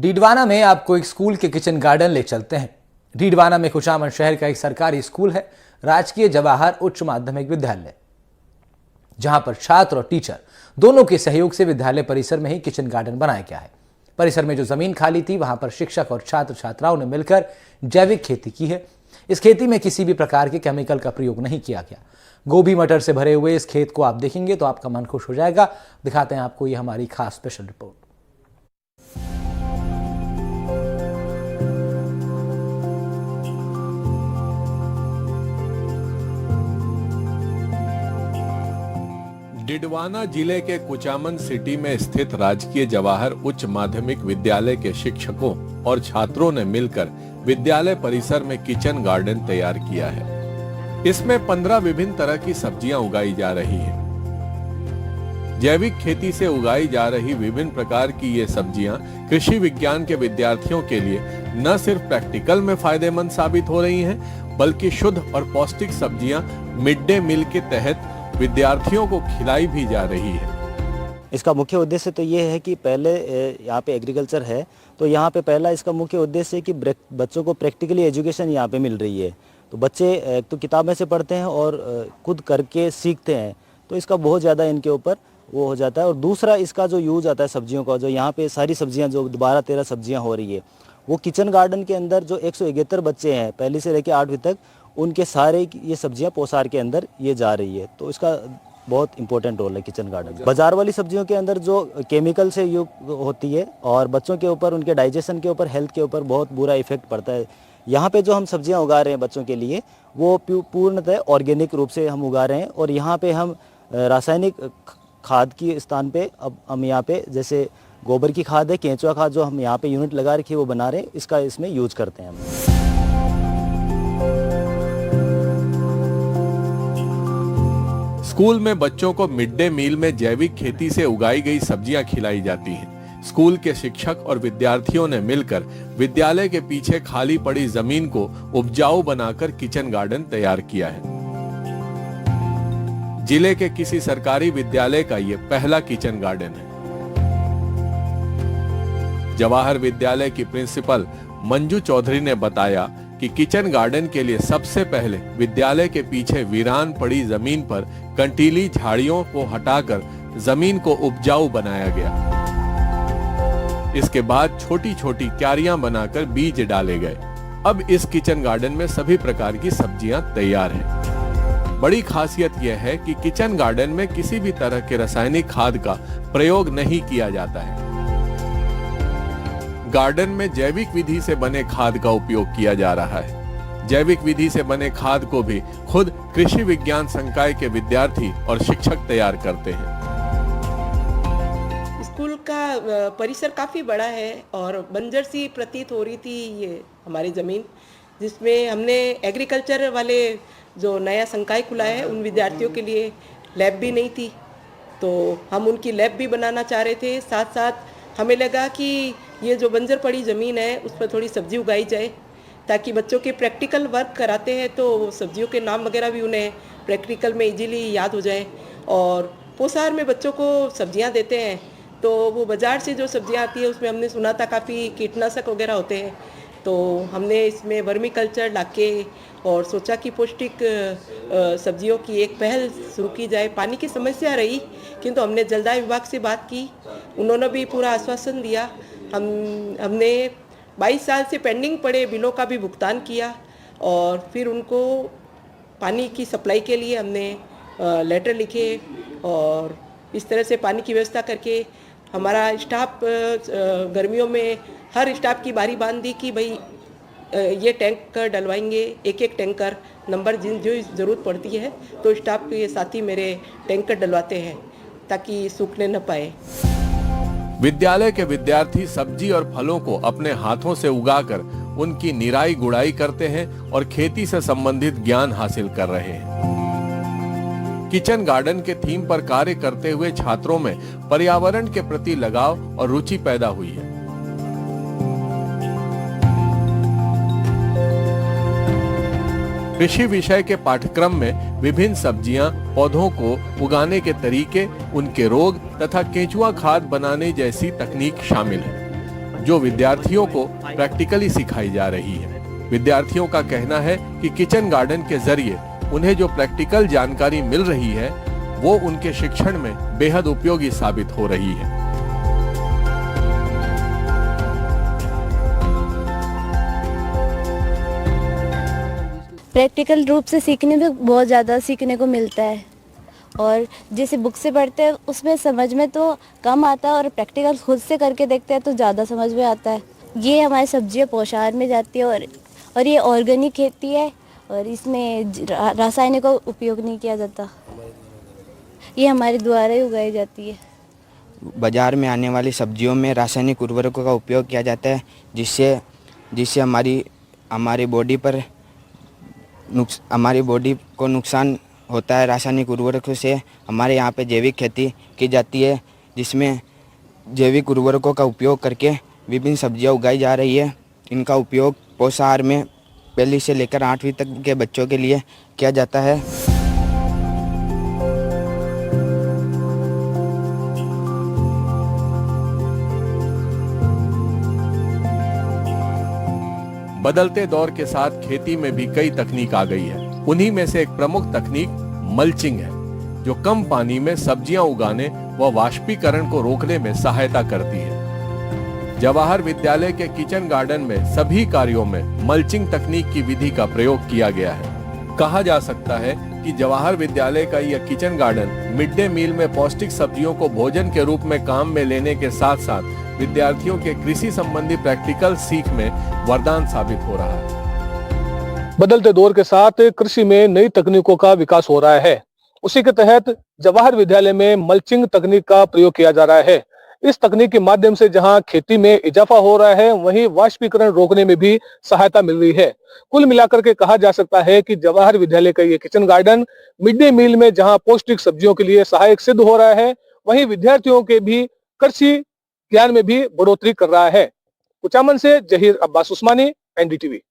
डीडवाना में आपको एक स्कूल के किचन गार्डन ले चलते हैं। डीडवाना में कुचामन शहर का एक सरकारी स्कूल है, राजकीय जवाहर उच्च माध्यमिक विद्यालय, जहां पर छात्र और टीचर दोनों के सहयोग से विद्यालय परिसर में ही किचन गार्डन बनाया गया है। परिसर में जो जमीन खाली थी वहां पर शिक्षक और छात्र छात्राओं ने मिलकर जैविक खेती की है। इस खेती में किसी भी प्रकार के केमिकल का प्रयोग नहीं किया गया। गोभी मटर से भरे हुए इस खेत को आप देखेंगे तो आपका मन खुश हो जाएगा। दिखाते हैं आपको ये हमारी खास स्पेशल रिपोर्ट। डीडवाना जिले के कुचामन सिटी में स्थित राजकीय जवाहर उच्च माध्यमिक विद्यालय के शिक्षकों और छात्रों ने मिलकर विद्यालय परिसर में किचन गार्डन तैयार किया है। इसमें 15 विभिन्न तरह की सब्जियां उगाई जा रही हैं। जैविक खेती से उगाई जा रही विभिन्न प्रकार की ये सब्जियां कृषि विज्ञान के विद्यार्थियों के लिए न सिर्फ प्रैक्टिकल में फायदेमंद साबित हो रही हैं, बल्कि शुद्ध और पौष्टिक सब्जियां मिड डे मील के तहत विद्यार्थियों को खिलाई भी जा रही है। इसका मुख्य उद्देश्य तो ये है कि पहले यहाँ पे एग्रीकल्चर है, तो यहाँ पे पहला इसका मुख्य उद्देश्य है कि बच्चों को प्रैक्टिकली एजुकेशन यहाँ पे मिल रही है। तो बच्चे एक तो किताबें से पढ़ते हैं और खुद करके सीखते हैं, तो इसका बहुत ज़्यादा इनके ऊपर वो हो जाता है। और दूसरा इसका जो यूज आता है सब्जियों का, जो यहाँ पे सारी सब्जियाँ जो 12-13 सब्जियाँ हो रही है, वो किचन गार्डन के अंदर जो 171 बच्चे हैं पहली से लेकर 8वीं तक, उनके सारे ये सब्जियां पोसार के अंदर ये जा रही है। तो इसका बहुत इंपॉर्टेंट रोल है किचन गार्डन। बाजार वाली सब्जियों के अंदर जो केमिकल से युक्त होती है और बच्चों के ऊपर, उनके डाइजेशन के ऊपर, हेल्थ के ऊपर बहुत बुरा इफेक्ट पड़ता है। यहाँ पे जो हम सब्जियां उगा रहे हैं बच्चों के लिए, वो पूर्णतः ऑर्गेनिक रूप से हम उगा रहे हैं। और यहाँ पे हम रासायनिक खाद की स्थान पे अब हम यहाँ पे जैसे गोबर की खाद है, केंचुआ खाद जो हम यहाँ पे यूनिट लगा रखी है वो बना रहे हैं, इसका इसमें यूज करते हैं हम। स्कूल में बच्चों को मिड डे मील में जैविक खेती से उगाई गई सब्जियां खिलाई जाती हैं। स्कूल के शिक्षक और विद्यार्थियों ने मिलकर विद्यालय के पीछे खाली पड़ी जमीन को उपजाऊ बनाकर किचन गार्डन तैयार किया है। जिले के किसी सरकारी विद्यालय का ये पहला किचन गार्डन है। जवाहर विद्यालय की प्रिंसिपल मंजू चौधरी ने बताया कि किचन गार्डन के लिए सबसे पहले विद्यालय के पीछे वीरान पड़ी जमीन पर कंटीली झाड़ियों को हटाकर जमीन को उपजाऊ बनाया गया। इसके बाद छोटी छोटी क्यारियां बनाकर बीज डाले गए। अब इस किचन गार्डन में सभी प्रकार की सब्जियां तैयार हैं। बड़ी खासियत यह है कि किचन गार्डन में किसी भी तरह के रासायनिक खाद का प्रयोग नहीं किया जाता है। गार्डन में जैविक विधि से बने खाद का उपयोग किया जा रहा है। जैविक विधि से बने खाद को भी खुद कृषि विज्ञान संकाय के विद्यार्थी और शिक्षक तैयार करते हैं। स्कूल का परिसर काफ़ी बड़ा है और बंजर सी प्रतीत हो रही थी ये हमारी ज़मीन, जिसमें हमने एग्रीकल्चर वाले जो नया संकाय खुला है उन विद्यार्थियों के लिए लैब भी नहीं थी, तो हम उनकी लैब भी बनाना चाह रहे थे। साथ साथ हमें लगा कि ये जो बंजर पड़ी ज़मीन है उस पर थोड़ी सब्जी उगाई जाए, ताकि बच्चों के प्रैक्टिकल वर्क कराते हैं तो सब्जियों के नाम वगैरह भी उन्हें प्रैक्टिकल में इजीली याद हो जाए। और पोसार में बच्चों को सब्जियां देते हैं तो वो बाज़ार से जो सब्जियां आती है उसमें हमने सुना था काफ़ी कीटनाशक वगैरह होते हैं, तो हमने इसमें वर्मी कल्चर लाके और सोचा कि पौष्टिक सब्जियों की एक पहल शुरू की जाए। पानी की समस्या रही, किंतु हमने जलदाय विभाग से बात की, उन्होंने भी पूरा आश्वासन दिया। हमने 22 साल से पेंडिंग पड़े बिलों का भी भुगतान किया और फिर उनको पानी की सप्लाई के लिए हमने लेटर लिखे और इस तरह से पानी की व्यवस्था करके हमारा स्टाफ गर्मियों में हर स्टाफ की बारी बांध दी कि भाई ये टैंकर डलवाएंगे, एक एक टैंकर नंबर जो ज़रूरत पड़ती है तो स्टाफ के साथी मेरे टैंकर डलवाते हैं ताकि सूखने न पाए। विद्यालय के विद्यार्थी सब्जी और फलों को अपने हाथों से उगाकर उनकी निराई गुड़ाई करते हैं और खेती से संबंधित ज्ञान हासिल कर रहे हैं। किचन गार्डन के थीम पर कार्य करते हुए छात्रों में पर्यावरण के प्रति लगाव और रुचि पैदा हुई है। कृषि विषय के पाठ्यक्रम में विभिन्न सब्जियां, पौधों को उगाने के तरीके, उनके रोग तथा केंचुआ खाद बनाने जैसी तकनीक शामिल है। जो विद्यार्थियों को प्रैक्टिकली सिखाई जा रही है। विद्यार्थियों का कहना है कि किचन गार्डन के जरिए उन्हें जो प्रैक्टिकल जानकारी मिल रही है वो उनके शिक्षण में बेहद उपयोगी साबित हो रही है। प्रैक्टिकल रूप से सीखने में बहुत ज़्यादा सीखने को मिलता है और जैसे बुक से पढ़ते हैं उसमें समझ में तो कम आता है और प्रैक्टिकल खुद से करके देखते हैं तो ज़्यादा समझ में आता है। ये हमारी सब्जियां पोषाहार में जाती है और ये ऑर्गेनिक खेती है और इसमें रासायनिक का उपयोग नहीं किया जाता। ये हमारे द्वारा ही उगाई जाती है। बाज़ार में आने वाली सब्जियों में रासायनिक उर्वरकों का उपयोग किया जाता है जिससे हमारी बॉडी को नुकसान होता है। रासायनिक उर्वरकों से हमारे यहाँ पे जैविक खेती की जाती है जिसमें जैविक उर्वरकों का उपयोग करके विभिन्न सब्जियां उगाई जा रही है। इनका उपयोग पोषाहार में पहली से लेकर 8वीं तक के बच्चों के लिए किया जाता है। बदलते दौर के साथ खेती में भी कई तकनीक आ गई है। उन्हीं में से एक प्रमुख तकनीक मल्चिंग है, जो कम पानी में सब्जियां उगाने व वाष्पीकरण को रोकने में सहायता करती है। जवाहर विद्यालय के किचन गार्डन में सभी कार्यों में मल्चिंग तकनीक की विधि का प्रयोग किया गया है। कहा जा सकता है कि जवाहर विद्यालय का यह kitchen garden mid day meal में पौष्टिक सब्जियों को भोजन के रूप में काम में लेने के साथ साथ विद्यार्थियों के कृषि संबंधी प्रैक्टिकल सीख में वरदान साबित हो रहा है। बदलते दौर के साथ कृषि में नई तकनीकों का विकास हो रहा है। उसी के तहत जवाहर विद्यालय में मल्चिंग तकनीक का प्रयोग किया जा रहा है। इस तकनीक के माध्यम से जहां खेती में इजाफा हो रहा है वहीं वाष्पीकरण रोकने में भी सहायता मिल रही है। कुल मिलाकर के कहा जा सकता है कि जवाहर विद्यालय का ये kitchen garden mid day meal में जहां पौष्टिक सब्जियों के लिए सहायक सिद्ध हो रहा है वहीं विद्यार्थियों के भी कृषि ज्ञान में भी बढ़ोतरी कर रहा है। कुचामन से जहीर अब्बास उस्मानी, एनडीटीवी।